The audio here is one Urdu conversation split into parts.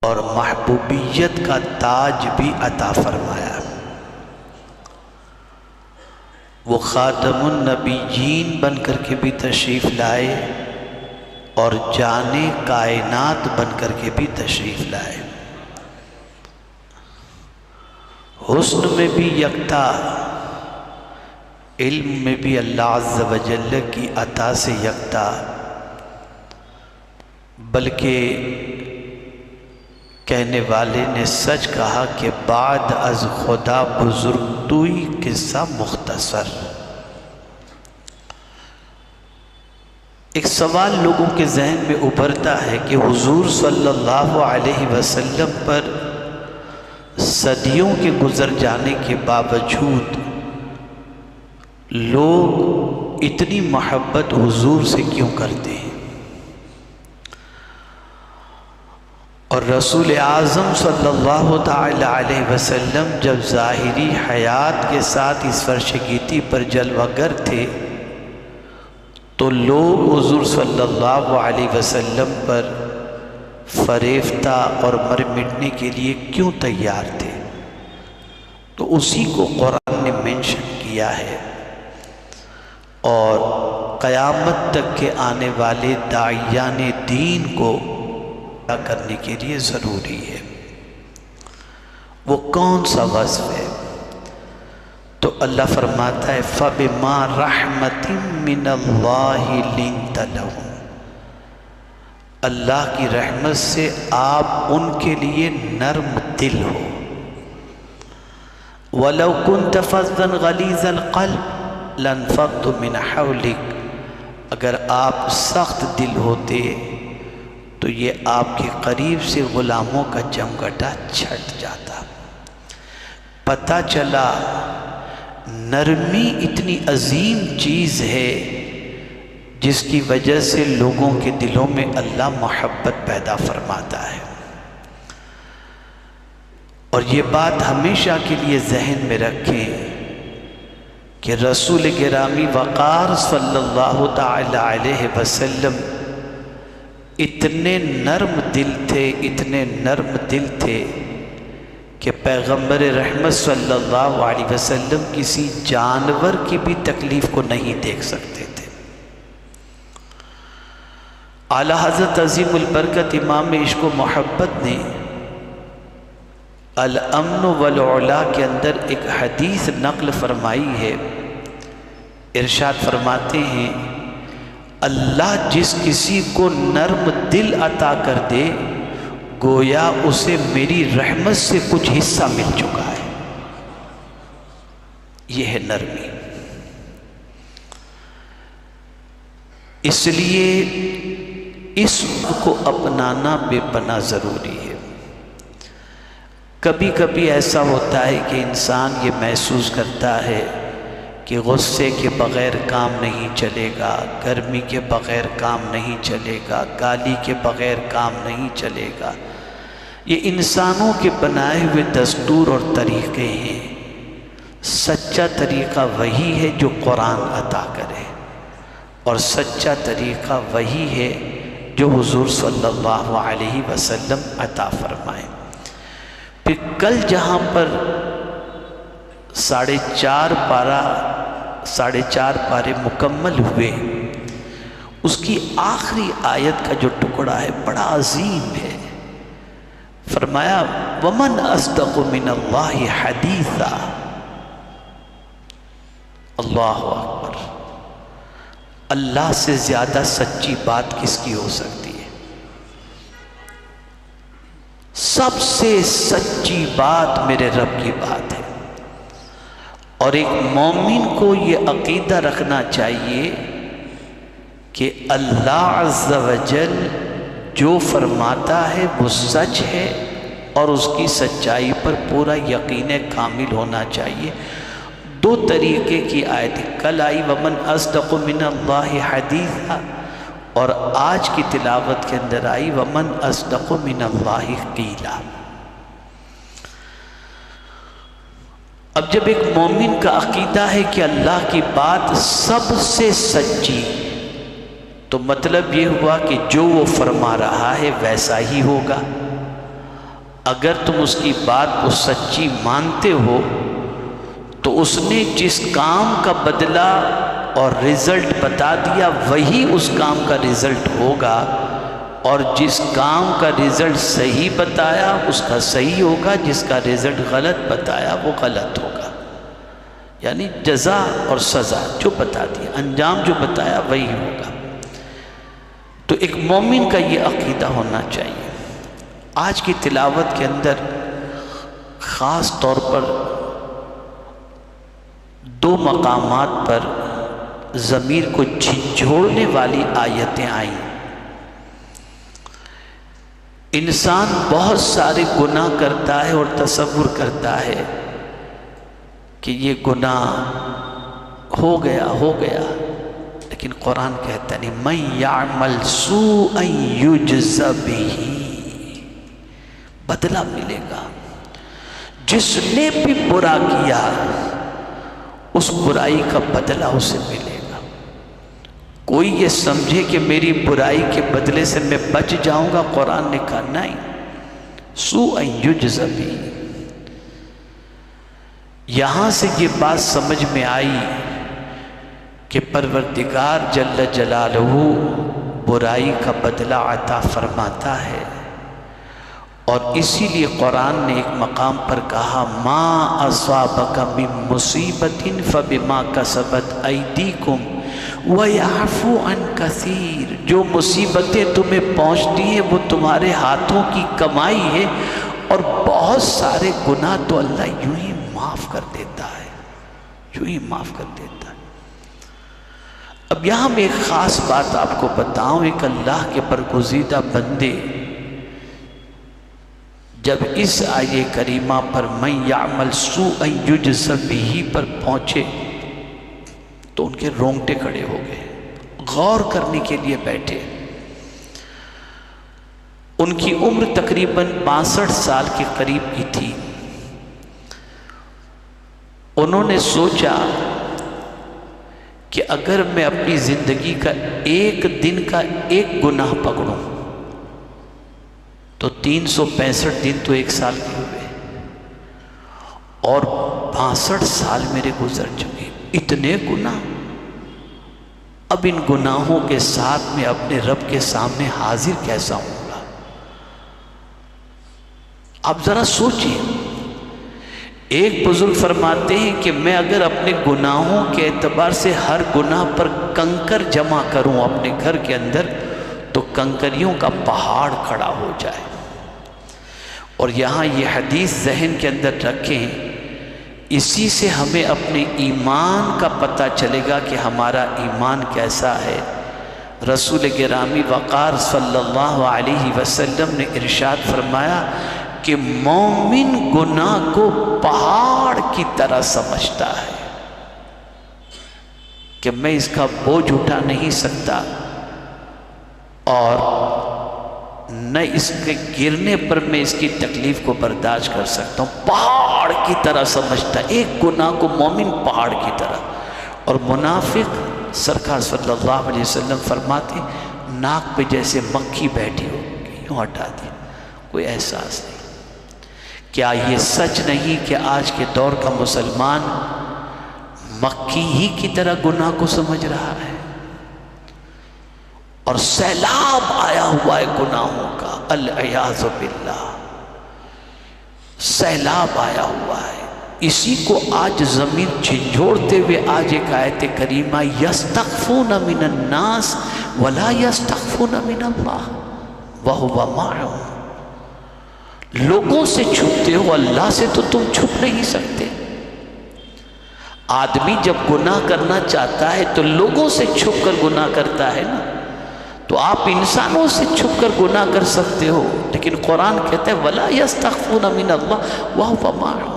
اور محبوبیت کا تاج بھی عطا فرمایا۔ وہ خاتم النبیین بن کر کے بھی تشریف لائے اور جانے کائنات بن کر کے بھی تشریف لائے۔ حسن میں بھی یکتا، علم میں بھی اللہ عز و جل کی عطا سے یکتا، بلکہ کہنے والے نے سچ کہا کہ بعد از خدا بزرگ توئی قصہ مختصر۔ ایک سوال لوگوں کے ذہن میں ابھرتا ہے کہ حضور صلی اللہ علیہ وسلم پر صدیوں کے گزر جانے کے باوجود لوگ اتنی محبت حضور سے کیوں کرتے ہیں، اور رسول اعظم صلی اللہ تعالی علیہ وسلم جب ظاہری حیات کے ساتھ اس فرش گیتی پر جلوہ گر تھے تو لوگ حضور صلی اللہ علیہ وسلم پر فریفتہ اور مر مٹنے کے لیے کیوں تیار تھے؟ تو اسی کو قرآن نے منشن کیا ہے، اور قیامت تک کے آنے والے داعیان دین کو کرنے کے لیے ضروری ہے۔ وہ کون سا وصف ہے؟ تو اللہ فرماتا ہے فَبِمَا رَحْمَةٍ مِّنَ اللَّهِ لِنْتَ لَهُمْ، اللہ کی رحمت سے آپ ان کے لیے نرم دل ہو۔ وَلَوْ كُنْتَ فَظًّا غَلِيظَ الْقَلْبِ لَانفَضُّوا مِنْ حَوْلِكَ، اگر آپ سخت دل ہوتے تو یہ آپ کے قریب سے غلاموں کا جمگٹا چھٹ جاتا۔ پتہ چلا نرمی اتنی عظیم چیز ہے جس کی وجہ سے لوگوں کے دلوں میں اللہ محبت پیدا فرماتا ہے۔ اور یہ بات ہمیشہ کے لیے ذہن میں رکھیں کہ رسول گرامی وقار صلی اللہ تعالی علیہ وسلم اتنے نرم دل تھے، اتنے نرم دل تھے کہ پیغمبر رحمت صلی اللہ علیہ وسلم کسی جانور کی بھی تکلیف کو نہیں دیکھ سکتے تھے۔ اعلیٰ حضرت عظیم البرکت امام عشق و محبت نے الامن والعلا کے اندر ایک حدیث نقل فرمائی ہے، ارشاد فرماتے ہیں اللہ جس کسی کو نرم دل عطا کر دے گویا اسے میری رحمت سے کچھ حصہ مل چکا ہے۔ یہ ہے نرمی۔ اس لیے اس کو اپنانا بے پناہ ضروری ہے۔ کبھی کبھی ایسا ہوتا ہے کہ انسان یہ محسوس کرتا ہے کہ غصے کے بغیر کام نہیں چلے گا، گرمی کے بغیر کام نہیں چلے گا، گالی کے بغیر کام نہیں چلے گا۔ یہ انسانوں کے بنائے ہوئے دستور اور طریقے ہیں۔ سچا طریقہ وہی ہے جو قرآن عطا کرے، اور سچا طریقہ وہی ہے جو حضور صلی اللہ علیہ وسلم عطا فرمائے۔ پھر کل جہاں پر 4.5 پارے مکمل ہوئے، اس کی آخری آیت کا جو ٹکڑا ہے بڑا عظیم ہے۔ فرمایا وَمَنْ أَصْدَقُ مِنَ اللَّهِ حَدِيثًا، اللہ اکبر، اللہ سے زیادہ سچی بات کس کی ہو سکتی ہے؟ سب سے سچی بات میرے رب کی بات ہے۔ اور ایک مومن کو یہ عقیدہ رکھنا چاہیے کہ اللہ عز و جل جو فرماتا ہے وہ سچ ہے، اور اس کی سچائی پر پورا یقین کامل ہونا چاہیے۔ 2 طریقے کی آیت کل آئی وَمَنْ أَصْدَقُ مِنَ اللَّهِ حَدِيثًا، اور آج کی تلاوت کے اندر آئی وَمَنْ أَصْدَقُ مِنَ اللَّهِ قِيلًا۔ اب جب ایک مومن کا عقیدہ ہے کہ اللہ کی بات سب سے سچی، تو مطلب یہ ہوا کہ جو وہ فرما رہا ہے ویسا ہی ہوگا، اگر تم اس کی بات کو سچی مانتے ہو تو اس نے جس کام کا بدلہ اور رزلٹ بتا دیا وہی اس کام کا رزلٹ ہوگا، اور جس کام کا رزلٹ صحیح بتایا اس کا صحیح ہوگا، جس کا رزلٹ غلط بتایا وہ غلط ہوگا۔ یعنی جزا اور سزا جو بتا دیا، انجام جو بتایا وہی ہوگا۔ تو ایک مومن کا یہ عقیدہ ہونا چاہیے۔ آج کی تلاوت کے اندر خاص طور پر دو مقامات پر ضمیر کو جھنجھوڑنے والی آیتیں آئیں۔ انسان بہت سارے گناہ کرتا ہے اور تصور کرتا ہے کہ یہ گناہ ہو گیا، لیکن قرآن کہتا نہیں، مَن یعمل سوءا یجز بہ، بدلہ ملے گا۔ جس نے بھی برا کیا اس برائی کا بدلہ اسے ملے گا۔ کوئی یہ سمجھے کہ میری برائی کے بدلے سے میں بچ جاؤں گا، قرآن نے کہا نہیں، سوءا یجز بہ۔ یہاں سے یہ بات سمجھ میں آئی کہ پروردگار جل جلالہ برائی کا بدلہ عطا فرماتا ہے، اور اسی لیے قرآن نے ایک مقام پر کہا ما اصابک من مصیبت فبما کسبت ایدیکم ویعفو عن کثیر، جو مصیبتیں تمہیں پہنچتی ہیں وہ تمہارے ہاتھوں کی کمائی ہے، اور بہت سارے گناہ تو اللہ یوں ہی معاف کر دیتا ہے، یوں ہی معاف کر دیتا ہے۔ اب یہاں میں ایک خاص بات آپ کو بتاؤں، ایک اللہ کے برگزیدہ بندے جب اس آیے کریمہ پر من یعمل سوءا یجز بہ پر پہنچے تو ان کے رونگٹے کھڑے ہو گئے، غور کرنے کے لیے بیٹھے۔ ان کی عمر تقریباً 62 سال کے قریب کی تھی۔ انہوں نے سوچا کہ اگر میں اپنی زندگی کا ایک دن کا ایک گناہ پکڑوں تو 365 دن تو ایک سال کے ہوئے، اور 62 سال میرے گزر چکے، اتنے گناہ، اب ان گناہوں کے ساتھ میں اپنے رب کے سامنے حاضر کیسا ہوں گا؟ آپ ذرا سوچئے۔ ایک بزرگ فرماتے ہیں کہ میں اگر اپنے گناہوں کے اعتبار سے ہر گناہ پر کنکر جمع کروں اپنے گھر کے اندر تو کنکریوں کا پہاڑ کھڑا ہو جائے۔ اور یہاں یہ حدیث ذہن کے اندر رکھیں، اسی سے ہمیں اپنے ایمان کا پتہ چلے گا کہ ہمارا ایمان کیسا ہے۔ رسول گرامی وقار صلی اللہ علیہ وسلم نے ارشاد فرمایا کہ مومن گناہ کو پہاڑ کی طرح سمجھتا ہے کہ میں اس کا بوجھ اٹھا نہیں سکتا، اور نہ اس کے گرنے پر میں اس کی تکلیف کو برداشت کر سکتا ہوں، پہاڑ کی طرح سمجھتا ہے ایک گناہ کو مومن پہاڑ کی طرح۔ اور منافق سرکار صلی اللہ علیہ وسلم فرماتے ناک پہ جیسے مکھی بیٹھی ہو یوں ہٹا دی، کوئی احساس نہیں۔ کیا یہ سچ نہیں کہ آج کے دور کا مسلمان مکھی ہی کی طرح گناہ کو سمجھ رہا ہے، اور سیلاب آیا ہوا ہے گناہوں کا، العیاذ باللہ، سیلاب آیا ہوا ہے۔ اسی کو آج زمین جھنجھوڑتے ہوئے آج ایک آیت کریمہ یستخفون من الناس ولا یستخفون من اللہ وہو معہم، لوگوں سے چھپتے ہو، اللہ سے تو تم چھپ نہیں سکتے۔ آدمی جب گناہ کرنا چاہتا ہے تو لوگوں سے چھپ کر گناہ کرتا ہے نا، تو آپ انسانوں سے چھپ کر گناہ کر سکتے ہو، لیکن قرآن کہتا ہے وَلَا يَسْتَخْفُونَ مِنَ اللَّهِ وَهُوَ مَعَهُمْ،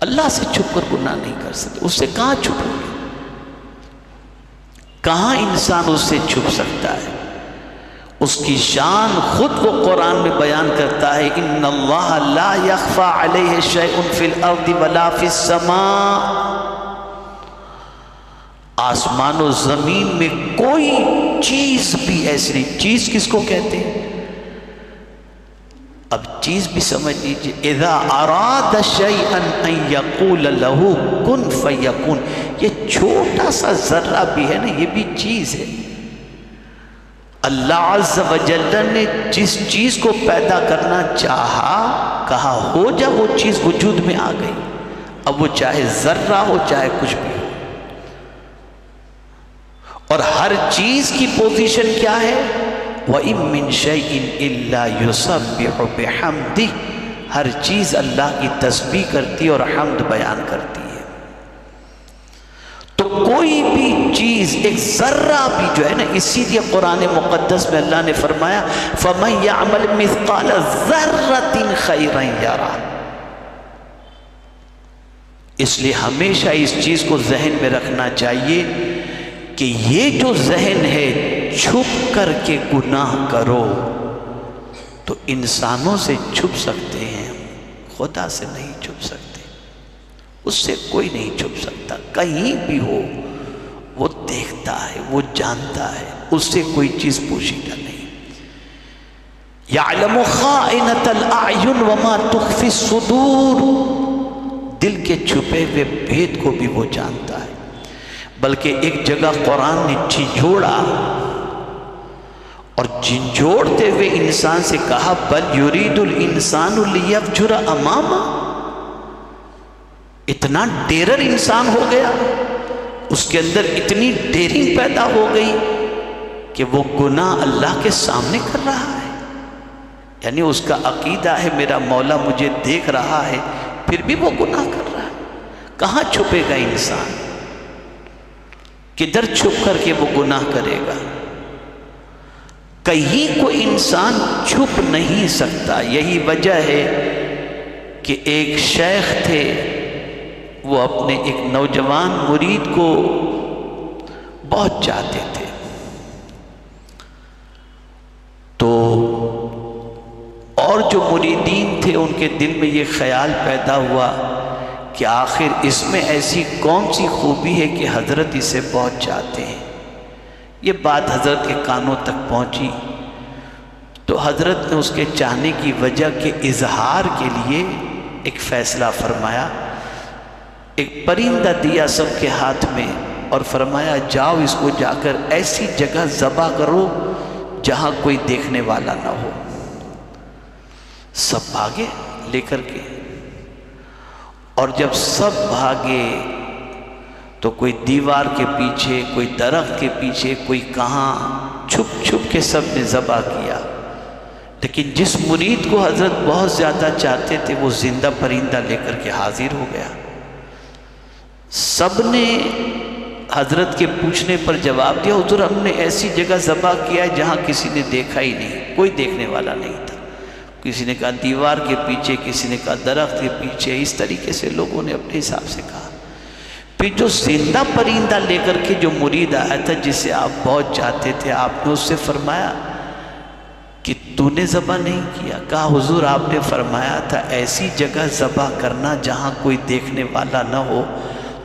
اللہ سے چھپ کر گناہ نہیں کر سکتے۔ اس سے کہاں چھپو گے؟ کہاں انسان اس سے چھپ سکتا ہے؟ اس کی شان خود وہ قرآن میں بیان کرتا ہے ان اللہ لا یخفی علیہ شیء فی الارض ولا فی السماء، آسمان و زمین میں کوئی چیز بھی ایسی نہیں، چیز کس کو کہتے ہیں؟ اب چیز بھی سمجھ لیجئے، اذا اراد شیئا ان یقول له کن فیکون، یہ چھوٹا سا ذرہ بھی ہے نا، یہ بھی چیز ہے۔ اللہ عز و جل نے جس چیز کو پیدا کرنا چاہا، کہا ہو جا، وہ چیز وجود میں آ گئی۔ اب وہ چاہے ذرہ ہو چاہے کچھ بھی ہو، اور ہر چیز کی پوزیشن کیا ہے؟ وَإِن مِّن شَيْءٍ إِلَّا يُسَبِّحُ بِحَمْدِهِ، ہر چیز اللہ کی تسبیح کرتی اور حمد بیان کرتی ہے۔ تو کوئی بھی چیز، ایک ذرہ بھی جو ہے نا، اسی لیے قرآن مقدس میں اللہ نے فرمایا فَمَن يَعْمَلْ مِثْقَالَ ذَرَّةٍ خَيْرًا يَرَهُ۔ اس لیے ہمیشہ اس چیز کو ذہن میں رکھنا چاہیے کہ یہ جو ذہن ہے چھپ کر کے گناہ کرو تو انسانوں سے چھپ سکتے ہیں، خدا سے نہیں چھپ سکتے، اس سے کوئی نہیں چھپ سکتا، کہیں بھی ہو وہ دیکھتا ہے، وہ جانتا ہے، اس سے کوئی چیز پوشیدہ نہیں۔ یعلم خائنۃ الاعین وما تخفی الصدور، دل کے چھپے ہوئے بھید کو بھی وہ جانتا ہے۔ بلکہ ایک جگہ قرآن نے جھنجھوڑا، اور جھنجھوڑتے ہوئے انسان سے کہا بل یرید الانسان لیفجر امامہ، اتنا ڈیرر انسان ہو گیا، اس کے اندر اتنی ڈیرنگ پیدا ہو گئی کہ وہ گناہ اللہ کے سامنے کر رہا ہے۔ یعنی اس کا عقیدہ ہے میرا مولا مجھے دیکھ رہا ہے، پھر بھی وہ گناہ کر رہا ہے۔ کہاں چھپے گا انسان؟ کدھر چھپ کر کے وہ گناہ کرے گا؟ کہیں کوئی انسان چھپ نہیں سکتا۔ یہی وجہ ہے کہ ایک شیخ تھے، وہ اپنے ایک نوجوان مرید کو بہت چاہتے تھے، تو اور جو مریدین تھے ان کے دل میں یہ خیال پیدا ہوا کہ آخر اس میں ایسی کون سی خوبی ہے کہ حضرت اسے بہت چاہتے ہیں۔ یہ بات حضرت کے کانوں تک پہنچی تو حضرت نے اس کے چاہنے کی وجہ کے اظہار کے لیے ایک فیصلہ فرمایا، ایک پرندہ دیا سب کے ہاتھ میں اور فرمایا جاؤ اس کو جا کر ایسی جگہ ذبح کرو جہاں کوئی دیکھنے والا نہ ہو۔ سب بھاگے لے کر کے، اور جب سب بھاگے تو کوئی دیوار کے پیچھے، کوئی درخت کے پیچھے، کوئی کہاں، چھپ چھپ کے سب نے ذبح کیا۔ لیکن جس مرید کو حضرت بہت زیادہ چاہتے تھے وہ زندہ پرندہ لے کر کے حاضر ہو گیا۔ سب نے حضرت کے پوچھنے پر جواب دیا حضور ہم نے ایسی جگہ ذبح کیا ہے جہاں کسی نے دیکھا ہی نہیں، کوئی دیکھنے والا نہیں تھا۔ کسی نے کہا دیوار کے پیچھے، کسی نے کہا درخت کے پیچھے، اس طریقے سے لوگوں نے اپنے حساب سے کہا۔ پھر جو زندہ پرندہ لے کر کے جو مرید آیا تھا جسے آپ بہت چاہتے تھے، آپ نے اس سے فرمایا کہ تو نے ذبح نہیں کیا؟ کہا حضور آپ نے فرمایا تھا ایسی جگہ ذبح کرنا جہاں کوئی دیکھنے والا نہ ہو،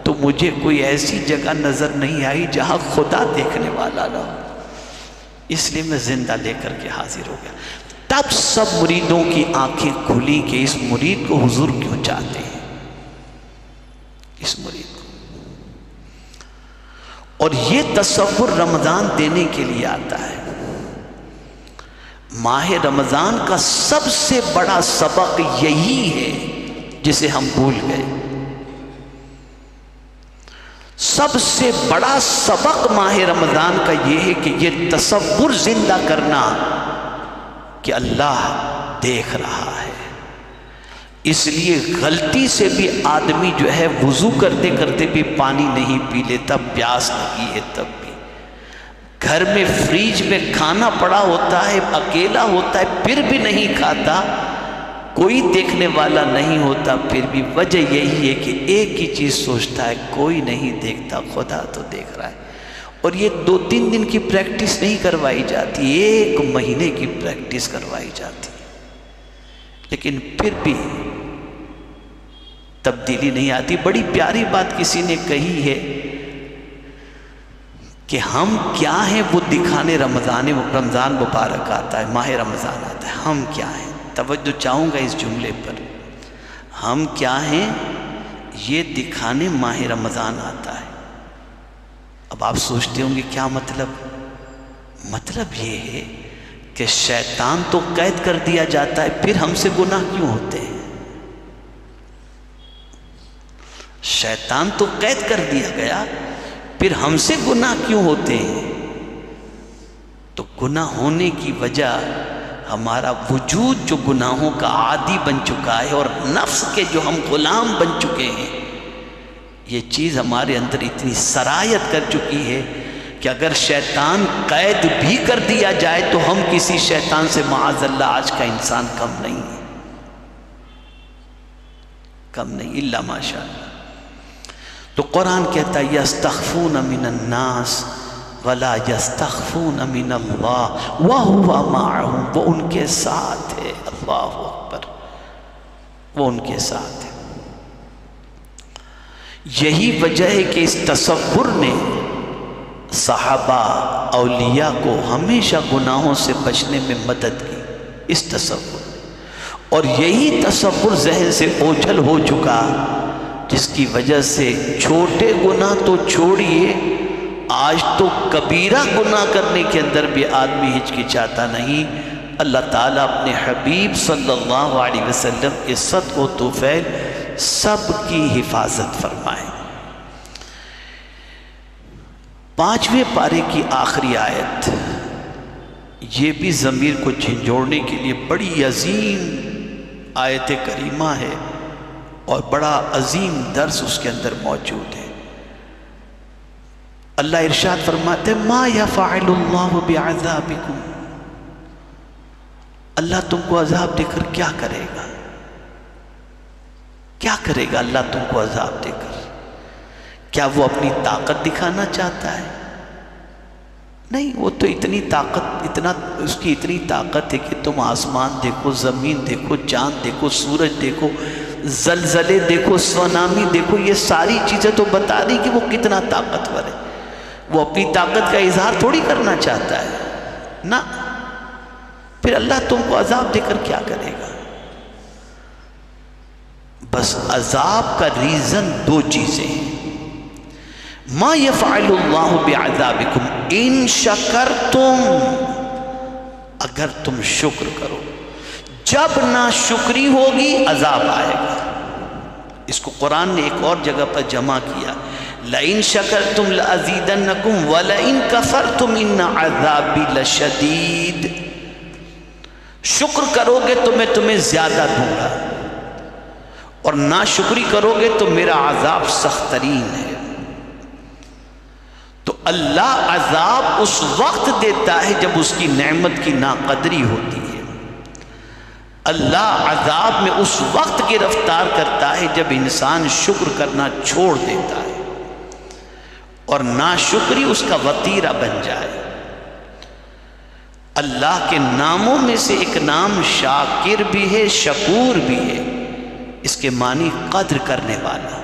تو مجھے کوئی ایسی جگہ نظر نہیں آئی جہاں خدا دیکھنے والا نہ ہو، اس لیے میں زندہ لے کر کے حاضر ہو گیا۔ تب سب مریدوں کی آنکھیں کھلی کہ اس مرید کو حضور کیوں چاہتے ہیں، اس مرید کو۔ اور یہ تصور رمضان دینے کے لیے آتا ہے۔ ماہ رمضان کا سب سے بڑا سبق یہی ہے جسے ہم بھول گئے۔ سب سے بڑا سبق ماہ رمضان کا یہ ہے کہ یہ تصور زندہ کرنا کہ اللہ دیکھ رہا ہے۔ اس لیے غلطی سے بھی آدمی جو ہے وضو کرتے کرتے بھی پانی نہیں پی لیتا، پیاس لگی ہے تب بھی۔ گھر میں فریج میں کھانا پڑا ہوتا ہے، اکیلا ہوتا ہے پھر بھی نہیں کھاتا، کوئی دیکھنے والا نہیں ہوتا پھر بھی۔ وجہ یہی ہے کہ ایک ہی چیز سوچتا ہے کوئی نہیں دیکھتا، خدا تو دیکھ رہا ہے۔ اور یہ 2-3 دن کی پریکٹس نہیں کروائی جاتی، 1 مہینے کی پریکٹس کروائی جاتی، لیکن پھر بھی تبدیلی نہیں آتی۔ بڑی پیاری بات کسی نے کہی ہے کہ ہم کیا ہیں وہ دکھانے رمضان مبارک آتا ہے، ماہ رمضان آتا ہے، ہم کیا ہیں۔ توجہ چاہوں گا اس جملے پر. ہم کیا ہیں یہ دکھانے ماہ رمضان آتا ہے. اب آپ سوچتے ہوں گے کیا مطلب؟ مطلب یہ ہے کہ شیطان تو قید کر دیا جاتا ہے، پھر ہم سے گناہ کیوں ہوتے ہیں؟ شیطان تو قید کر دیا گیا، پھر ہم سے گناہ کیوں ہوتے ہیں؟ تو گناہ ہونے کی وجہ ہمارا وجود جو گناہوں کا عادی بن چکا ہے اور نفس کے جو ہم غلام بن چکے ہیں، یہ چیز ہمارے اندر اتنی سرایت کر چکی ہے کہ اگر شیطان قید بھی کر دیا جائے تو ہم کسی شیطان سے معاذ اللہ آج کا انسان کم نہیں ہے، کم نہیں الا ماشاء اللہ. تو قرآن کہتا ہے یستخفون من الناس ولا یستخفون من اللہ وہو معہم، وہ ان کے ساتھ ہے. اللہ اکبر، وہ ان کے ساتھ ہے. یہی وجہ ہے کہ اس تصور نے صحابہ اولیاء کو ہمیشہ گناہوں سے بچنے میں مدد کی، اس تصور. اور یہی تصور ذہن سے اوجھل ہو چکا، جس کی وجہ سے چھوٹے گناہ تو چھوڑیے، آج تو کبیرہ گناہ کرنے کے اندر بھی آدمی ہچکچاتا نہیں. اللہ تعالیٰ اپنے حبیب صلی اللہ علیہ وسلم کے صدق و طفیل سب کی حفاظت فرمائے. 5ویں پارے کی آخری آیت، یہ بھی ضمیر کو جھنجھوڑنے کے لیے بڑی عظیم آیت کریمہ ہے اور بڑا عظیم درس اس کے اندر موجود ہے. اللہ ارشاد فرماتے ہیں ما یفعل اللہ بعذابکم، اللہ تم کو عذاب دے کر کیا کرے گا؟ کیا کرے گا اللہ تم کو عذاب دے کر؟ کیا وہ اپنی طاقت دکھانا چاہتا ہے؟ نہیں، وہ تو اتنی طاقت، اس کی اتنی طاقت ہے کہ تم آسمان دیکھو، زمین دیکھو، چاند دیکھو، سورج دیکھو، زلزلے دیکھو، سونامی دیکھو، یہ ساری چیزیں تو بتا دی کہ وہ کتنا طاقتور ہے. وہ اپنی طاقت کا اظہار تھوڑی کرنا چاہتا ہے نا. پھر اللہ تم کو عذاب دے کر کیا کرے گا؟ بس عذاب کا ریزن 2 چیزیں ہیں. ما یفعل اللہ بعذابکم ان شکرتم، اگر تم شکر کرو. جب ناشکری ہوگی عذاب آئے گا. اس کو قرآن نے ایک اور جگہ پر جمع کیا، لئن شکرتم لازیدنکم ولئن کفرتم ان عذابی لشدید. شکر کرو گے تو میں تمہیں زیادہ دوں گا، اور ناشکری کرو گے تو میرا عذاب سخت ترین ہے. تو اللہ عذاب اس وقت دیتا ہے جب اس کی نعمت کی ناقدری ہوتی ہے. اللہ عذاب میں اس وقت گرفتار کرتا ہے جب انسان شکر کرنا چھوڑ دیتا ہے اور ناشکری اس کا وتیرہ بن جائے. اللہ کے ناموں میں سے ایک نام شاکر بھی ہے، شکور بھی ہے. اس کے معنی قدر کرنے والا،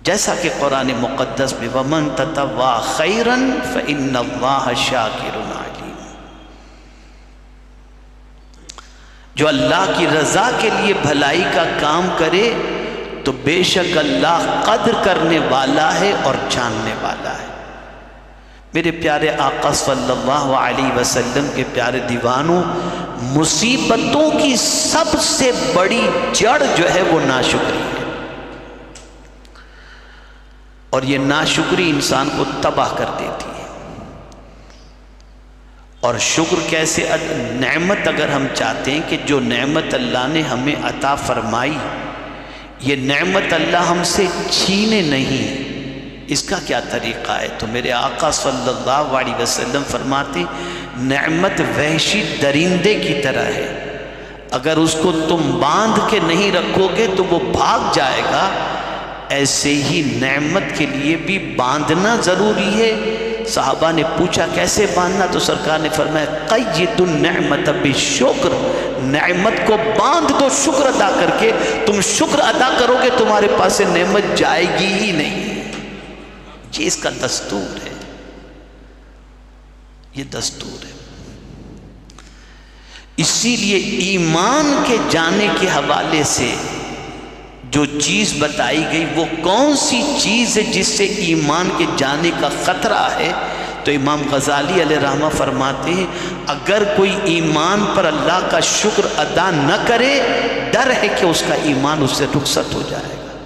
جیسا کہ قرآن مقدس میں وَمَن تَطَوَّعَ خَيْرًا فَإِنَّ اللَّهَ شَاكِرٌ عَلِيمٌ، جو اللہ کی رضا کے لیے بھلائی کا کام کرے تو بے شک اللہ قدر کرنے والا ہے اور جاننے والا ہے. میرے پیارے آقا صلی اللہ علیہ وسلم کے پیارے دیوانوں، مصیبتوں کی سب سے بڑی جڑ جو ہے وہ ناشکری ہے، اور یہ ناشکری انسان کو تباہ کر دیتی ہے. اور شکر کیسے؟ نعمت اگر ہم چاہتے ہیں کہ جو نعمت اللہ نے ہمیں عطا فرمائی، یہ نعمت اللہ ہم سے چھینے نہیں، اس کا کیا طریقہ ہے؟ تو میرے آقا صلی اللہ علیہ وسلم فرماتے نعمت وحشی درندے کی طرح ہے، اگر اس کو تم باندھ کے نہیں رکھو گے تو وہ بھاگ جائے گا. ایسے ہی نعمت کے لیے بھی باندھنا ضروری ہے. صحابہ نے پوچھا کیسے باندھنا؟ تو سرکار نے فرمایا قید النعمت بالشکر، نعمت کو باندھ دو شکر ادا کر کے. تم شکر ادا کرو گے تمہارے پاس سے نعمت جائے گی ہی نہیں. یہ اس کا دستور ہے، یہ دستور ہے. اسی لیے ایمان کے جانے کے حوالے سے جو چیز بتائی گئی وہ کون سی چیز ہے جس سے ایمان کے جانے کا خطرہ ہے، تو امام غزالی علیہ رحمہ فرماتے ہیں اگر کوئی ایمان پر اللہ کا شکر ادا نہ کرے، ڈر ہے کہ اس کا ایمان اس سے رخصت ہو جائے گا۔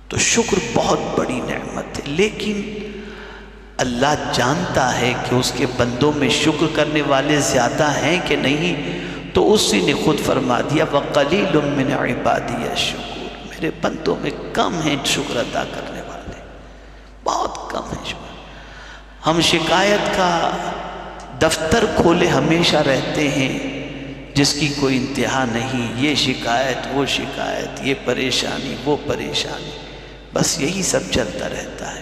تو شکر بہت بڑی نعمت ہے، لیکن اللہ جانتا ہے کہ اس کے بندوں میں شکر کرنے والے زیادہ ہیں کہ نہیں، تو اسی نے خود فرما دیا وَقَلِيلٌ مِّنْ عِبَادِيَ الشُّكُورُ، میرے بندوں میں کم ہیں شکر ادا کرنے والے، بہت کم ہیں شکر۔ ہم شکایت کا دفتر کھولے ہمیشہ رہتے ہیں جس کی کوئی انتہا نہیں، یہ شکایت وہ شکایت، یہ پریشانی وہ پریشانی، بس یہی سب چلتا رہتا ہے۔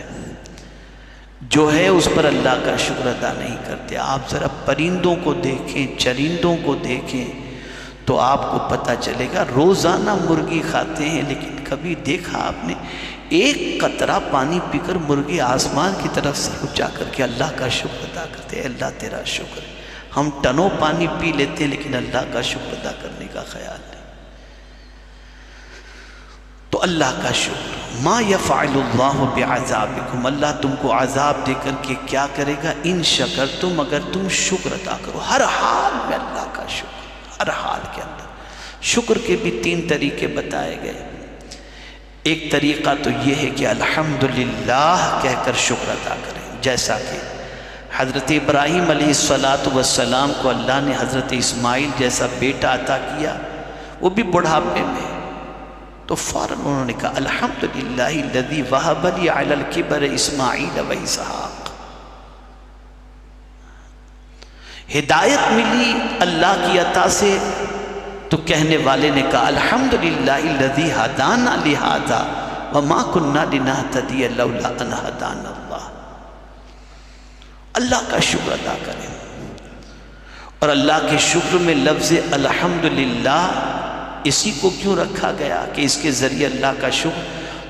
جو ہے اس پر اللہ کا شکر ادا نہیں کرتے۔ آپ ذرا پرندوں کو دیکھیں، چرندوں کو دیکھیں تو آپ کو پتہ چلے گا، روزانہ مرغی کھاتے ہیں، لیکن کبھی دیکھا آپ نے ایک قطرہ پانی پی کر مرغی آسمان کی طرف سے اونچا کر کے اللہ کا شکر ادا کرتے ہیں، اللہ تیرا شکر ہے۔ ہم ٹنوں پانی پی لیتے ہیں لیکن اللہ کا شکر ادا کرنے کا خیال نہیں۔ تو اللہ کا شکر، ما یفعل اللہ بعذابکم، اللہ تم کو عذاب دے کر کے کیا کرے گا، ان شکرتم، اگر تم شکر ادا کرو۔ ہر حال میں اللہ کا شکر، ہر حال کے اندر۔ شکر کے بھی 3 طریقے بتائے گئے۔ ایک طریقہ تو یہ ہے کہ الحمدللہ کہہ کر شکر ادا کریں، جیسا کہ حضرت ابراہیم علیہ السلام کو اللہ نے حضرت اسماعیل جیسا بیٹا عطا کیا، وہ بھی بڑھاپے میں، تو فوراً انہوں نے کہا الحمدللہ الذی وہب لی علی الکبر اسماعیل و اسحاق۔ ہدایت ملی اللہ کی عطا سے، تو کہنے والے نے کہا الحمدللہ الذی ہدانا لہذا وما کنا لنہتدی لولا ان ہدانا اللہ۔ اللہ کا شکر ادا کریں، اور اللہ کے شکر میں لفظ الحمدللہ اسی کو کیوں رکھا گیا کہ اس کے ذریعے اللہ کا شکر،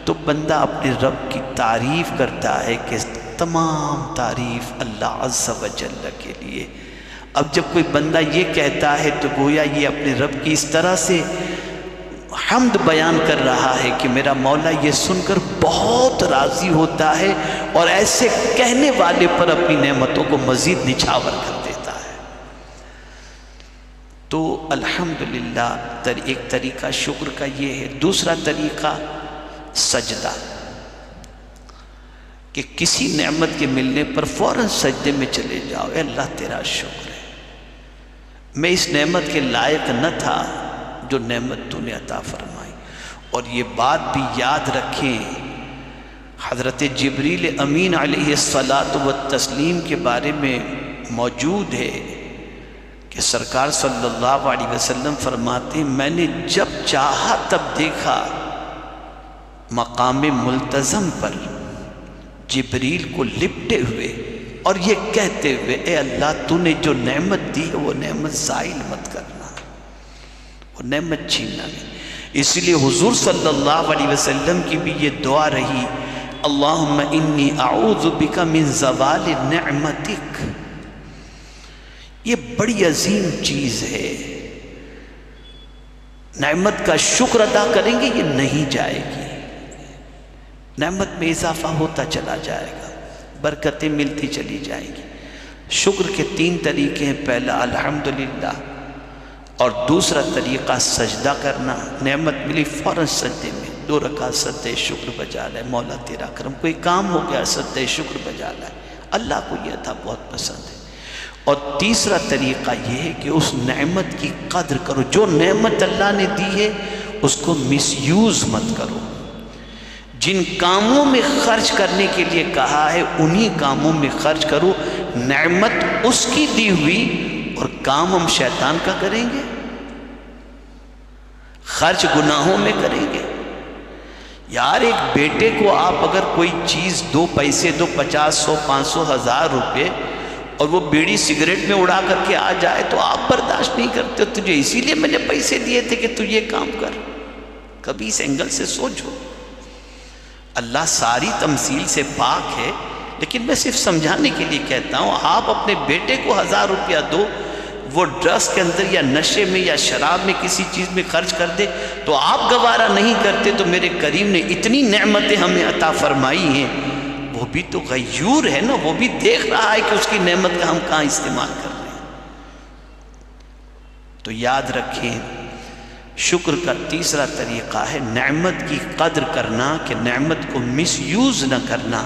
تو بندہ اپنے رب کی تعریف کرتا ہے کہ تمام تعریف اللہ عز و جل کے لیے۔ اب جب کوئی بندہ یہ کہتا ہے تو گویا یہ اپنے رب کی اس طرح سے حمد بیان کر رہا ہے کہ میرا مولا یہ سن کر بہت راضی ہوتا ہے، اور ایسے کہنے والے پر اپنی نعمتوں کو مزید نچھاور کر دیتا ہے۔ تو الحمدللہ ایک طریقہ شکر کا یہ ہے۔ دوسرا طریقہ سجدہ، کہ کسی نعمت کے ملنے پر فوراً سجدے میں چلے جاؤ، اے اللہ تیرا شکر ہے، میں اس نعمت کے لائق نہ تھا جو نعمت تو نے عطا فرمائی۔ اور یہ بات بھی یاد رکھیں، حضرت جبریل امین علیہ السلام کے بارے میں موجود ہے کہ سرکار صلی اللہ علیہ وسلم فرماتے ہیں میں نے جب چاہا تب دیکھا مقام ملتزم پر جبریل کو لپٹے ہوئے اور یہ کہتے ہوئے اے اللہ تو نے جو نعمت دی ہے وہ نعمت زائل مت کرنا، وہ نعمت چھیننا نہیں۔ اس لیے حضور صلی اللہ علیہ وسلم کی بھی یہ دعا رہی اللہم انی اعوذ بک من زوال نعمتک۔ یہ بڑی عظیم چیز ہے، نعمت کا شکر ادا کریں گے یہ نہیں جائے گی، نعمت میں اضافہ ہوتا چلا جائے گا، برکتیں ملتی چلی جائیں گی۔ شکر کے 3 طریقے ہیں، پہلا الحمدللہ، اور دوسرا طریقہ سجدہ کرنا، نعمت ملی فوراً سجدے میں 2 رکعت سجدہ شکر بجا لائے، مولا تیرا کرم، کوئی کام ہو گیا سجدہ شکر بجا لائے، اللہ کو یہ عطا بہت پسند ہے۔ اور تیسرا طریقہ یہ ہے کہ اس نعمت کی قدر کرو، جو نعمت اللہ نے دی ہے اس کو مس یوز مت کرو۔ جن کاموں میں خرچ کرنے کے لیے کہا ہے انہی کاموں میں خرچ کرو، نعمت اس کی دی ہوئی اور کام ہم شیطان کا کریں گے، خرچ گناہوں میں کریں گے۔ یار ایک بیٹے کو آپ اگر کوئی چیز 2 پیسے دو، 50 100 500 1000 روپے، اور وہ بیڑی سگریٹ میں اڑا کر کے آ جائے تو آپ برداشت نہیں کرتے، تجھے اسی لیے میں نے پیسے دیے تھے کہ تو یہ کام کر۔ کبھی اس اینگل سے سوچو، اللہ ساری تمثیل سے پاک ہے لیکن میں صرف سمجھانے کے لیے کہتا ہوں، آپ اپنے بیٹے کو 1000 روپیہ دو، وہ ڈرگس کے اندر یا نشے میں یا شراب میں کسی چیز میں خرچ کر دے تو آپ گوارا نہیں کرتے، تو میرے کریم نے اتنی نعمتیں ہمیں عطا فرمائی ہیں، وہ بھی تو غیور ہے نا، وہ بھی دیکھ رہا ہے کہ اس کی نعمت کا ہم کہاں استعمال کر رہے ہیں۔ تو یاد رکھیں، شکر کا تیسرا طریقہ ہے نعمت کی قدر کرنا، کہ نعمت کو مس یوز نہ کرنا۔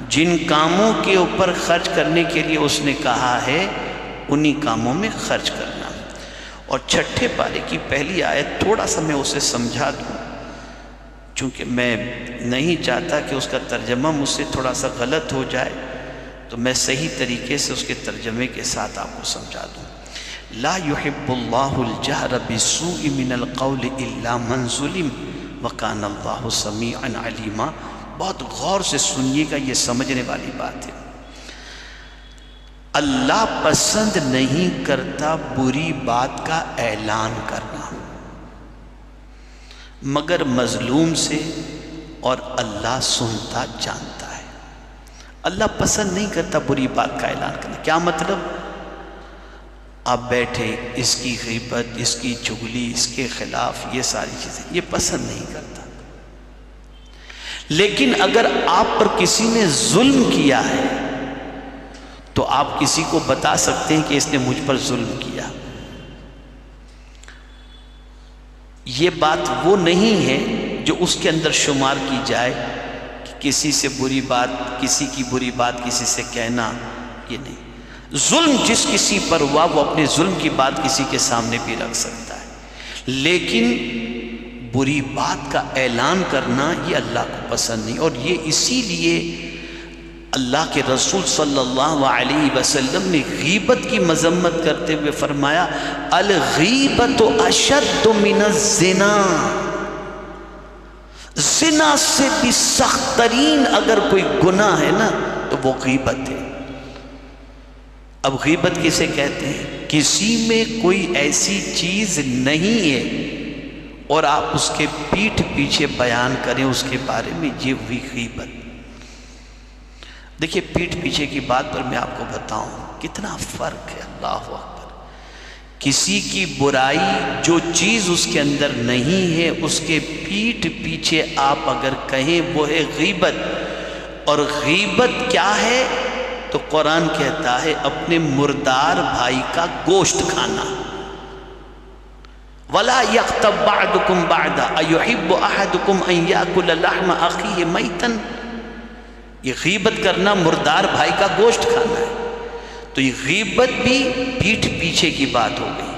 جن کاموں کے اوپر خرچ کرنے کے لیے اس نے کہا ہے انہی کاموں میں خرچ کرنا۔ اور چھٹے پارے کی پہلی آیت تھوڑا سا میں اسے سمجھا دوں، چونکہ میں نہیں چاہتا کہ اس کا ترجمہ مجھ سے تھوڑا سا غلط ہو جائے، تو میں صحیح طریقے سے اس کے ترجمے کے ساتھ آپ کو سمجھا دوں۔ لا يحب اللہ الجہر بالسوء من القول الا من ظلم وکان اللہ سمیعا علیما۔ بہت غور سے سنیے گا، یہ سمجھنے والی بات ہے۔ اللہ پسند نہیں کرتا بری بات کا اعلان کرنا، مگر مظلوم سے، اور اللہ سنتا جانتا ہے۔ اللہ پسند نہیں کرتا بری بات کا اعلان کرنا۔ کیا مطلب؟ آپ بیٹھے، اس کی غیبت، اس کی چغلی، اس کے خلاف یہ ساری چیزیں یہ پسند نہیں کرتا۔ لیکن اگر آپ پر کسی نے ظلم کیا ہے تو آپ کسی کو بتا سکتے ہیں کہ اس نے مجھ پر ظلم کیا۔ یہ بات وہ نہیں ہے جو اس کے اندر شمار کی جائے کہ کسی سے بری بات، کسی کی بری بات کسی سے کہنا، یہ نہیں۔ ظلم جس کسی پر ہوا وہ اپنے ظلم کی بات کسی کے سامنے بھی رکھ سکتا ہے، لیکن بری بات کا اعلان کرنا یہ اللہ کو پسند نہیں۔ اور یہ اسی لیے اللہ کے رسول صلی اللہ علیہ وسلم نے غیبت کی مذمت کرتے ہوئے فرمایا الغیبت اشد من الزنا، زنا سے بھی سخت ترین اگر کوئی گناہ ہے نا تو وہ غیبت ہے۔ اب غیبت کسے کہتے ہیں؟ کسی میں کوئی ایسی چیز نہیں ہے اور آپ اس کے پیٹھ پیچھے بیان کریں اس کے بارے میں، یہ ہوئی غیبت۔ دیکھیے پیٹھ پیچھے کی بات پر میں آپ کو بتاؤں کتنا فرق ہے، اللہ اکبر۔ کسی کی برائی جو چیز اس کے اندر نہیں ہے اس کے پیٹھ پیچھے آپ اگر کہیں وہ ہے غیبت۔ اور غیبت کیا ہے؟ تو قرآن کہتا ہے اپنے مردار بھائی کا گوشت کھانا۔ وَلَا يَغْتَبْ بَعْدُكُمْ بَعْدًا أَيُحِبُّ أَحَدُكُمْ أَنْ يَأْكُلَ لَحْمَ أَخِيهِ مَيْتًا۔ یہ غیبت کرنا مردار بھائی کا گوشت کھانا ہے۔ تو یہ غیبت بھی پیٹھ پیچھے کی بات ہو گئی۔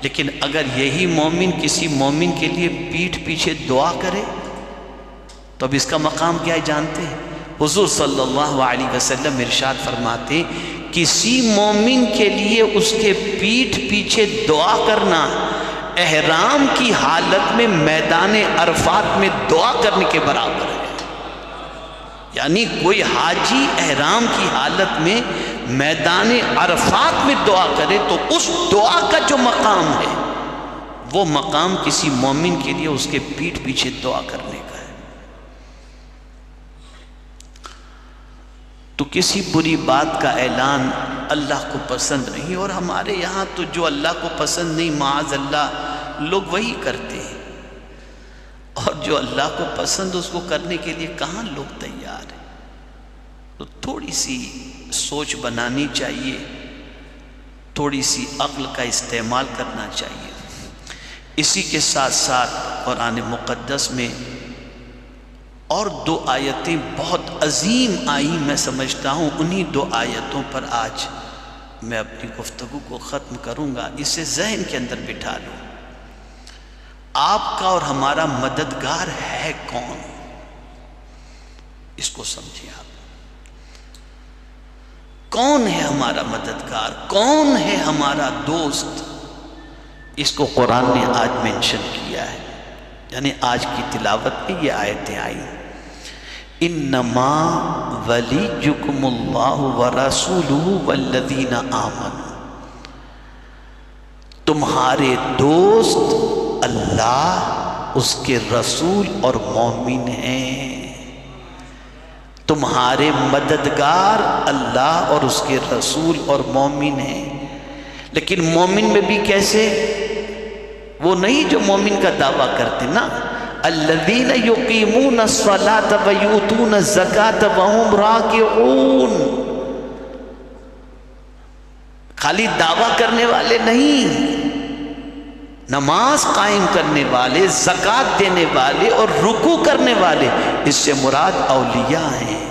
لیکن اگر یہی مومن کسی مومن کے لیے پیٹھ پیچھے دعا کرے تو اب اس کا مقام کیا ہے جانتے ہیں؟ حضور صلی اللہ علیہ وسلم ارشاد فرماتے کسی مومن کے لیے اس کے پیٹھ پیچھے دعا کرنا احرام کی حالت میں میدان عرفات میں دعا کرنے کے برابر ہے۔ یعنی کوئی حاجی احرام کی حالت میں میدان عرفات میں دعا کرے تو اس دعا کا جو مقام ہے وہ مقام کسی مومن کے لیے اس کے پیٹھ پیچھے دعا کرنے کا ہے۔ تو کسی بری بات کا اعلان اللہ کو پسند نہیں، اور ہمارے یہاں تو جو اللہ کو پسند نہیں معاذ اللہ لوگ وہی کرتے ہیں، اور جو اللہ کو پسند اس کو کرنے کے لیے کہاں لوگ تیار ہیں۔ تو تھوڑی سی سوچ بنانی چاہیے، تھوڑی سی عقل کا استعمال کرنا چاہیے۔ اسی کے ساتھ ساتھ قرآن مقدس میں اور 2 آیتیں بہت عظیم آئیں، میں سمجھتا ہوں انہی 2 آیتوں پر آج میں اپنی گفتگو کو ختم کروں گا۔ اسے ذہن کے اندر بٹھا لوں۔ آپ کا اور ہمارا مددگار ہے کون؟ اس کو سمجھیں آپ۔ کون ہے ہمارا مددگار؟ کون ہے ہمارا دوست؟ اس کو قرآن نے آج مینشن کیا ہے، یعنی آج کی تلاوت میں یہ آیتیں آئیں۔ انما ولیکم اللہ ورسولہ والذین آمنوا، تمہارے دوست اللہ، اس کے رسول اور مومن ہیں۔ تمہارے مددگار اللہ اور اس کے رسول اور مومن ہیں۔ لیکن مومن میں بھی کیسے؟ وہ نہیں جو مومن کا دعویٰ کرتے نا، الذین یقیمون الصلاۃ ویؤتون الزکاۃ وہم راکعون، خالی دعویٰ کرنے والے نہیں، نماز قائم کرنے والے، زکوٰۃ دینے والے اور رکوع کرنے والے، اس سے مراد اولیاء ہیں۔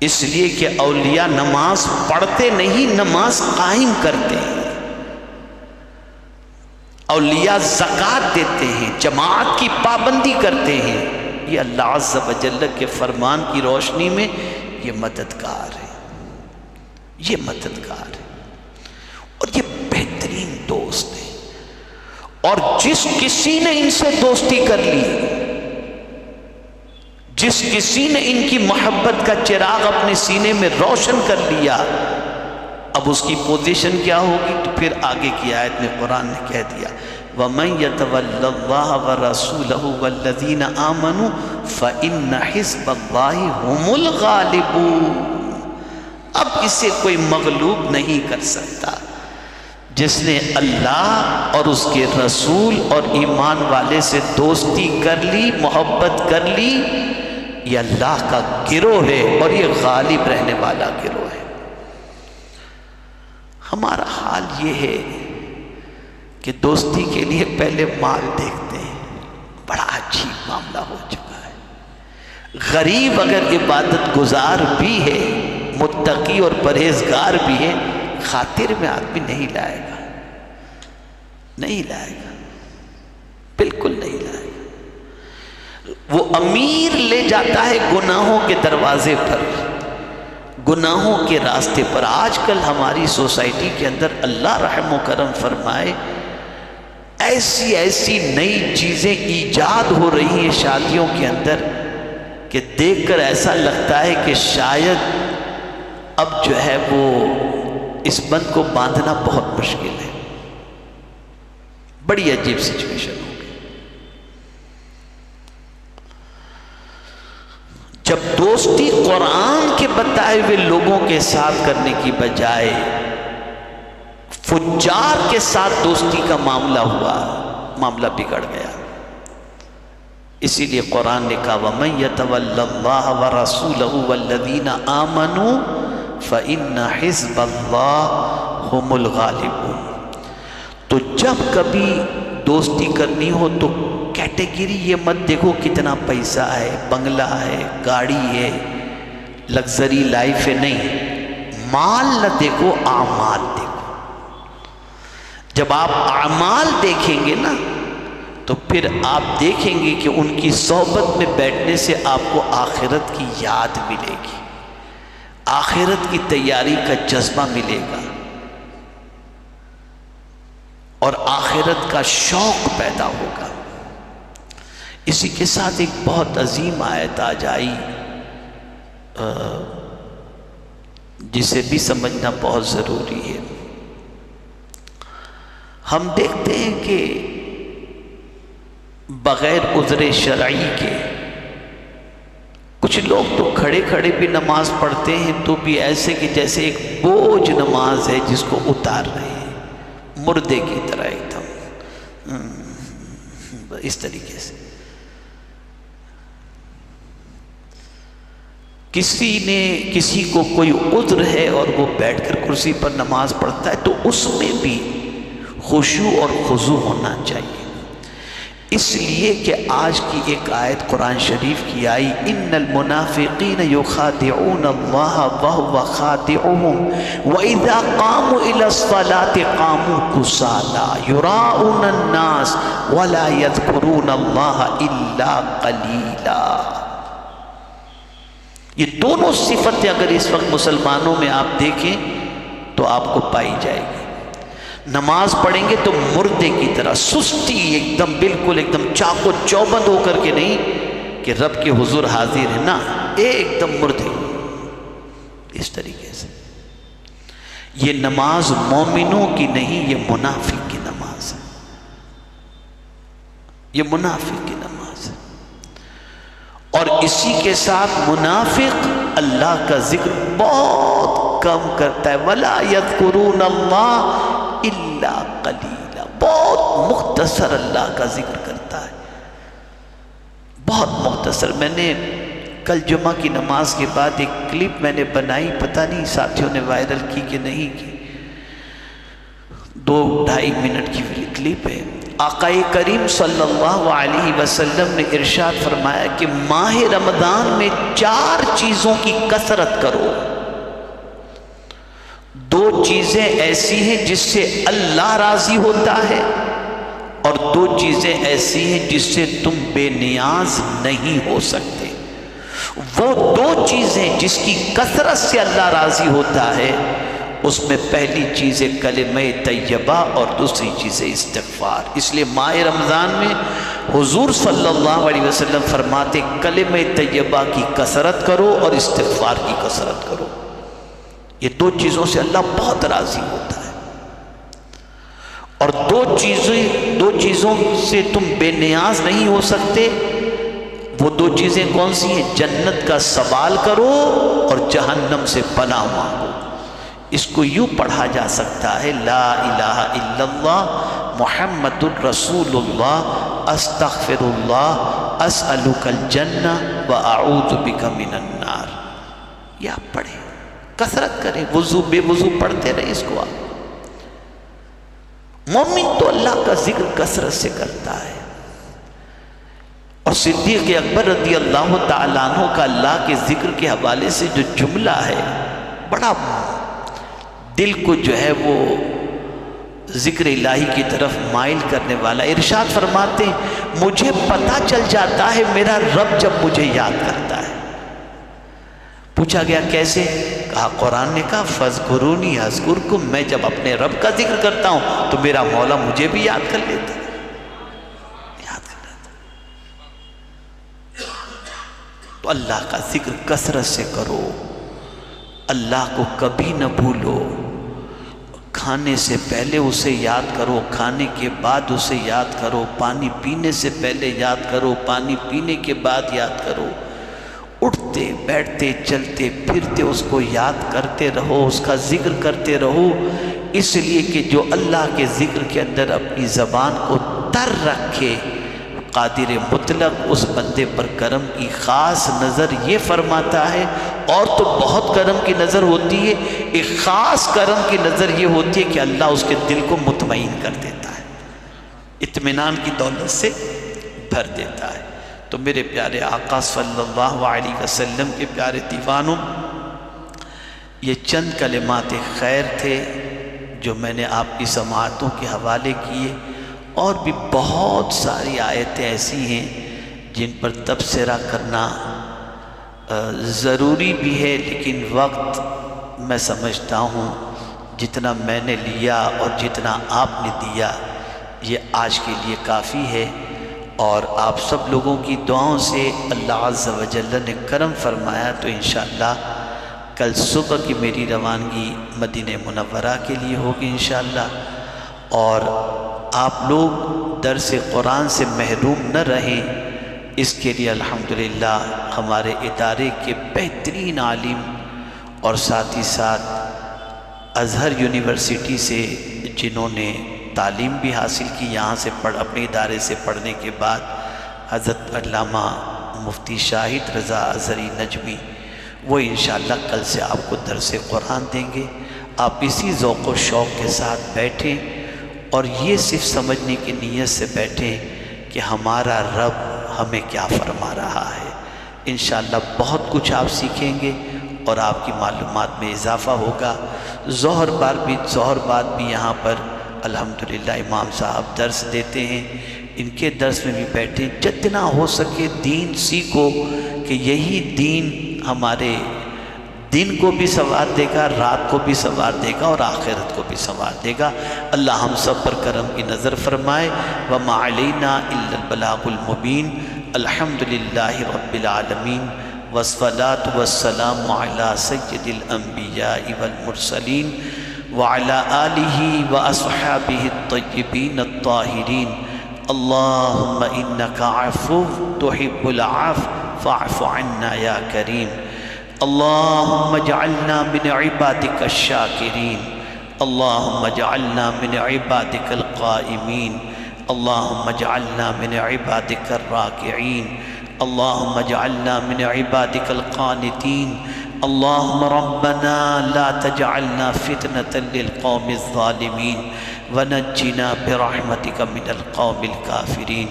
اس لیے کہ اولیاء نماز پڑھتے نہیں، نماز قائم کرتے ہیں۔ اولیاء زکوٰۃ دیتے ہیں، جماعت کی پابندی کرتے ہیں۔ یہ اللہ عز و جل کے فرمان کی روشنی میں یہ مددگار ہے، یہ مددگار ہے اور یہ بہترین دوست ہے۔ اور جس کسی نے ان سے دوستی کر لی، جس کسی نے ان کی محبت کا چراغ اپنے سینے میں روشن کر لیا، اب اس کی پوزیشن کیا ہوگی؟ تو پھر آگے کی آیت میں قرآن نے کہہ دیا وَمَن يَتَوَلَّ اللَّهَ وَرَسُولَهُ وَالَّذِينَ آمَنُوا فَإِنَّ حِزْبَ اللَّهِ هُمُ الْغَالِبُونَ۔ اب اسے کوئی مغلوب نہیں کر سکتا۔ جس نے اللہ اور اس کے رسول اور ایمان والے سے دوستی کر لی، محبت کر لی، یہ اللہ کا گروہ ہے اور یہ غالب رہنے والا گروہ ہے۔ ہمارا حال یہ ہے کہ دوستی کے لیے پہلے مال دیکھتے ہیں، بڑا عجیب معاملہ ہو چکا ہے۔ غریب اگر عبادت گزار بھی ہے، متقی اور پرہیزگار بھی ہے، خاطر میں آدمی نہیں لائے گا، نہیں لائے گا، بالکل نہیں لائے گا۔ وہ امیر لے جاتا ہے گناہوں کے دروازے پر، گناہوں کے راستے پر۔ آج کل ہماری سوسائٹی کے اندر اللہ رحم و کرم فرمائے، ایسی ایسی نئی چیزیں ایجاد ہو رہی ہیں شادیوں کے اندر کہ دیکھ کر ایسا لگتا ہے کہ شاید اب جو ہے وہ اس بند کو باندھنا بہت مشکل ہے۔ بڑی عجیب سچویشن ہو گئی۔ جب دوستی قرآن کے بتائے ہوئے لوگوں کے ساتھ کرنے کی بجائے فجار کے ساتھ دوستی کا معاملہ ہوا، معاملہ بگڑ گیا۔ اسی لیے قرآن نے کہا وَمَن يَتَوَلَّ اللَّهَ وَرَسُولَهُ وَالَّذِينَ آمَنُوا فَإِنَّ حِزْبَ اللَّهِ هُمُ الْغَالِبُونَ۔ تو جب کبھی دوستی کرنی ہو تو کیٹیگری یہ مت دیکھو کتنا پیسہ ہے، بنگلہ ہے، گاڑی ہے، لگزری لائف ہے، نہیں، مال نہ دیکھو، اعمال دیکھو۔ جب آپ اعمال دیکھیں گے نا تو پھر آپ دیکھیں گے کہ ان کی صحبت میں بیٹھنے سے آپ کو آخرت کی یاد ملے گی، آخرت کی تیاری کا جذبہ ملے گا اور آخرت کا شوق پیدا ہوگا۔ اسی کے ساتھ ایک بہت عظیم آیت آج آئی جسے بھی سمجھنا بہت ضروری ہے۔ ہم دیکھتے ہیں کہ بغیر عذر شرعی کے کچھ لوگ تو کھڑے کھڑے بھی نماز پڑھتے ہیں تو بھی ایسے کہ جیسے ایک بوجھ نماز ہے جس کو اتار رہے ہیں، مردے کی طرح ایک دم اس طریقے سے۔ کسی کو کوئی عذر ہے اور وہ بیٹھ کر کرسی پر نماز پڑھتا ہے تو اس میں بھی خشوع اور خضوع ہونا چاہیے۔ اس لیے کہ آج کی ایک آیت قرآن شریف کی آئی ان المنافقین یخادعون اللہ وہو خادعهم واذا قاموا الى الصلاة قاموا کسالی یراؤون الناس ولا یذکرون اللہ الا قلیلا۔ یہ دونوں صفتیں اگر اس وقت مسلمانوں میں آپ دیکھیں تو آپ کو پائی جائے گی۔ نماز پڑھیں گے تو مردے کی طرح سستی، ایک دم بالکل ایک دم چاق و چوبند ہو کر کے نہیں کہ رب کے حضور حاضر ہے، نا، ایک دم مردے اس طریقے سے۔ یہ نماز مومنوں کی نہیں، یہ منافق کی نماز ہے، یہ منافق کی نماز ہے۔ اور اسی کے ساتھ منافق اللہ کا ذکر بہت کم کرتا ہے. وَلَا يَذْكُرُونَ اللَّهَ إِلَّا قَلِيلًا، بہت مختصر اللہ کا ذکر کرتا ہے، بہت مختصر. میں نے کل جمعہ کی نماز کے بعد ایک کلپ میں نے بنائی، پتہ نہیں ساتھیوں نے وائرل کی کہ نہیں کی، 2-2.5 منٹ کی کلپ ہے. آقا کریم صلی اللہ علیہ وسلم نے ارشاد فرمایا کہ ماہ رمضان میں 4 چیزوں کی کثرت کرو. 2 چیزیں ایسی ہیں جس سے اللہ راضی ہوتا ہے، اور 2 چیزیں ایسی ہیں جس سے تم بے نیاز نہیں ہو سکتے. وہ 2 چیزیں جس کی کثرت سے اللہ راضی ہوتا ہے، اس میں پہلی چیز ہے کلمہ طیبہ اور دوسری چیز ہے استغفار. اس لیے ماہ رمضان میں حضور صلی اللہ علیہ وسلم فرماتے کلمہ طیبہ کی کثرت کرو اور استغفار کی کثرت کرو. یہ 2 چیزوں سے اللہ بہت راضی ہوتا ہے. اور 2 چیزوں سے تم بے نیاز نہیں ہو سکتے. وہ 2 چیزیں کون سی ہیں؟ جنت کا سوال کرو اور جہنم سے پناہ مانگو. اس کو یوں پڑھا جا سکتا ہے لا الہ الا اللہ محمد الرسول اللہ استغفر اللہ اسألک الجنہ واعوذ بک من النار. یہ آپ پڑھیں، کثرت کریں، وضو بے وضو پڑھتے رہیں اس کو. آپ مومن تو اللہ کا ذکر کثرت سے کرتا ہے. اور صدیق اکبر رضی اللہ تعالیٰ عنہ کا اللہ کے ذکر کے حوالے سے جو جملہ ہے بڑا دل کو جو ہے وہ ذکر الہی کی طرف مائل کرنے والا. ارشاد فرماتے ہیں مجھے پتہ چل جاتا ہے میرا رب جب مجھے یاد کرتا ہے. پوچھا گیا کیسے؟ کہا قرآن نے کہا فَاذْكُرُونِي أَذْكُرْكُمْ، میں جب اپنے رب کا ذکر کرتا ہوں تو میرا مولا مجھے بھی یاد کر لیتا ہے. تو اللہ کا ذکر کثرت سے کرو. اللہ کو کبھی نہ بھولو. کھانے سے پہلے اسے یاد کرو، کھانے کے بعد اسے یاد کرو، پانی پینے سے پہلے یاد کرو، پانی پینے کے بعد یاد کرو. اٹھتے بیٹھتے چلتے پھرتے اس کو یاد کرتے رہو، اس کا ذکر کرتے رہو. اس لیے کہ جو اللہ کے ذکر کے اندر اپنی زبان کو تر رکھے، قادر مطلق اس بندے پر کرم کی خاص نظر یہ فرماتا ہے. اور تو بہت کرم کی نظر ہوتی ہے، ایک خاص کرم کی نظر یہ ہوتی ہے کہ اللہ اس کے دل کو مطمئن کر دیتا ہے، اطمینان کی دولت سے بھر دیتا ہے. تو میرے پیارے آقا صلی اللہ علیہ وسلم کے پیارے دیوانوں، یہ چند کلمات خیر تھے جو میں نے آپ کی سماعتوں کے حوالے کیے. اور بھی بہت ساری آیتیں ایسی ہیں جن پر تبصرہ کرنا ضروری بھی ہے، لیکن وقت میں سمجھتا ہوں جتنا میں نے لیا اور جتنا آپ نے دیا یہ آج کے لیے کافی ہے. اور آپ سب لوگوں کی دعاؤں سے اللہ عز و جل نے کرم فرمایا تو انشاءاللہ کل صبح کی میری روانگی مدینہ منورہ کے لیے ہوگی انشاءاللہ. اور آپ لوگ درس قرآن سے محروم نہ رہیں، اس کے لیے الحمدللہ ہمارے ادارے کے بہترین عالم اور ساتھ ہی ساتھ ازہر یونیورسٹی سے جنہوں نے تعلیم بھی حاصل کی یہاں سے اپنے ادارے سے پڑھنے کے بعد، حضرت علامہ مفتی شاہد رضا ازہری نجمی، وہ انشاءاللہ کل سے آپ کو درس قرآن دیں گے. آپ اسی ذوق و شوق کے ساتھ بیٹھیں اور یہ صرف سمجھنے کی نیت سے بیٹھیں کہ ہمارا رب ہمیں کیا فرما رہا ہے. انشاءاللہ بہت کچھ آپ سیکھیں گے اور آپ کی معلومات میں اضافہ ہوگا. ظہر بعد بھی یہاں پر الحمدللہ امام صاحب درس دیتے ہیں، ان کے درس میں بھی بیٹھیں. جتنا ہو سکے دین سیکھو کہ یہی دین ہمارے دن کو بھی سنوار دے گا، رات کو بھی سنوار دے گا اور آخرت کو بھی سنوار دے گا. اللہ ہم سب پر کرم کی نظر فرمائے. وَمَا عَلَيْنَا إِلَّا الْبَلَاغُ الْمُبِينُ. الحمدللہ رب العالمین والصلاة والسلام علی سید الانبیاء والمرسلین وعلی آلہ واصحابہ الطیبین الطاہرین. اللہم انکا عفو تحب العفو فاعف عنا یا کریم اللہم اجعلنا من عبادک الشاکرین اللہم اجعلنا من عبادک القائمین اللہم اجعلنا من عبادک الراکعین اللہم اجعلنا من عبادک القانتین اللہم ربنا لا تجعلنا فتنة للقوم الظالمین ونجنا برحمتک من القوم الكافرین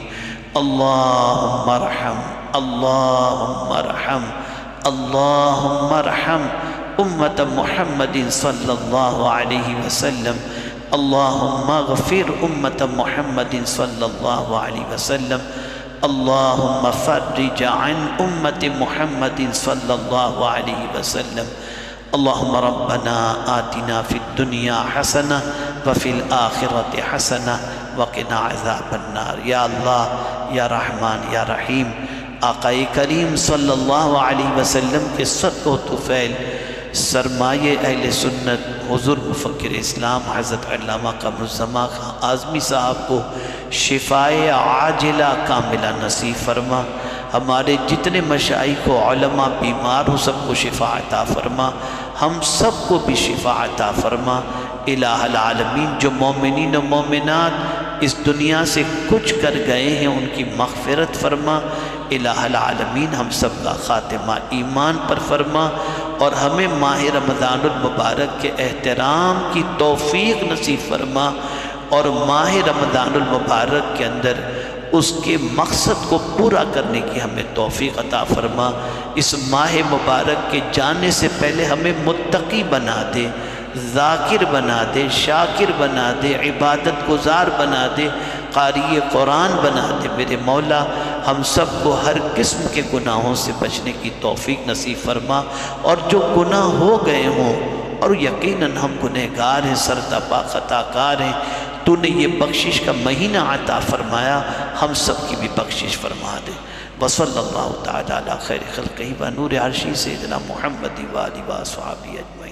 اللہم ارحم اللہم ارحم اللہم ارحم امت محمد صلی اللہ علیہ وسلم اللہم اغفر امت محمد صلی اللہ علیہ وسلم اللہم فرج عن امت محمد صلی اللہ علیہ وسلم اللہم ربنا آتنا فی الدنیا حسنہ وفی الآخرۃ حسنہ وقنا عذاب النار۔ یا اللہ یا رحمان یا رحیم، آقا کریم صلی اللہ علیہ وسلم کے صدق و طفیل سرمایہ اہل سنت حضور مفکر اسلام حضرت علامہ قمر الزمان خان اعظمی صاحب کو شفائے عاجلہ کاملہ نصیب فرما، ہمارے جتنے مشائخ و علماء بیمار ہو سب کو شفا عطا فرما، ہم سب کو بھی شفا عطا فرما۔ الہ العالمین جو مومنین و مومنات اس دنیا سے کچھ کر گئے ہیں ان کی مغفرت فرما۔ الہ العالمین ہم سب کا خاتمہ ایمان پر فرما اور ہمیں ماہ رمضان المبارک کے احترام کی توفیق نصیب فرما، اور ماہ رمضان المبارک کے اندر اس کے مقصد کو پورا کرنے کی ہمیں توفیق عطا فرما۔ اس ماہ مبارک کے جانے سے پہلے ہمیں متقی بنا دے، ذاکر بنا دے، شاکر بنا دے، عبادت گزار بنا دے، قاری قرآن بنا دے۔ میرے مولا ہم سب کو ہر قسم کے گناہوں سے بچنے کی توفیق نصیب فرما، اور جو گناہ ہو گئے ہوں اور یقیناً ہم گنہگار ہیں، سرتپا خطا کار ہیں، تو نے یہ بخشش کا مہینہ عطا فرمایا، ہم سب کی بھی بخشش فرما دے۔ وصلی اللہ تعالی علی خیر خلقہ و نور عرشی سیدنا محمد و آلہ و صحابہ اجمعین۔